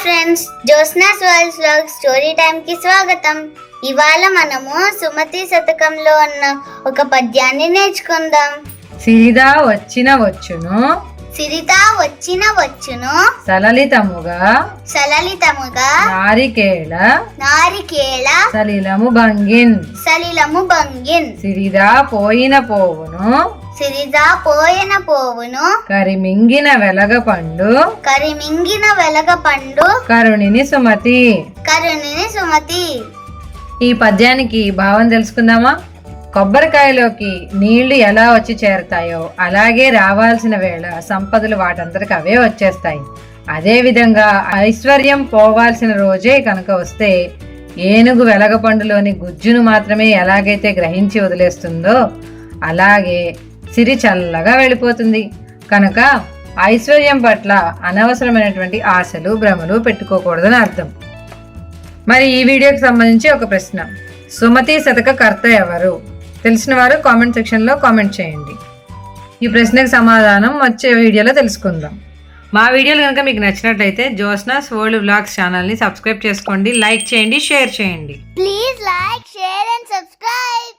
Friends, జ్యోత్స్నాస్ world vlog story time కి స్వాగతం. ఇవాళ మనము సుమతి శతకంలో ఉన్న ఒక పద్యాన్ని నేర్చుకుందాం. సిరిదా వచ్చిన వచ్చును, సిరిత వచ్చిన వచ్చును, సలలితముగా నారికేళ సలిలము భంగిన్, సిరిదా పోయిన పోవును, కరిమింగిన వెలగ పండు, కరుణిని సుమతి. ఈ పద్యానికి భావం తెలుసుకుందామా? కొబ్బరికాయలోకి నీళ్లు ఎలా వచ్చి చేరతాయో అలాగే రావాల్సిన వేళ సంపదలు వాటంతటికి అవే వచ్చేస్తాయి. అదే విధంగా ఐశ్వర్యం పోవాల్సిన రోజే కనుక వస్తే ఏనుగు వెలగపండులోని గుజ్జును మాత్రమే ఎలాగైతే గ్రహించి వదిలేస్తుందో అలాగే సిరి చల్లగా వెళ్ళిపోతుంది. కనుక ఐశ్వర్యం పట్ల అనవసరమైనటువంటి ఆశలు భ్రమలు పెట్టుకోకూడదని అర్థం. మరి ఈ వీడియోకి సంబంధించి ఒక ప్రశ్న, సుమతి శతక కర్త ఎవరు? తెలిసిన వారు కామెంట్ సెక్షన్లో కామెంట్ చేయండి. ఈ ప్రశ్నకు సమాధానం వచ్చే వీడియోలో తెలుసుకుందాం. మా వీడియోలు కనుక మీకు నచ్చినట్లయితే జ్యోత్స్నాస్ వరల్డ్ వ్లాగ్స్ ఛానల్ని సబ్స్క్రైబ్ చేసుకోండి, లైక్ చేయండి, షేర్ చేయండి. Please like, share and subscribe.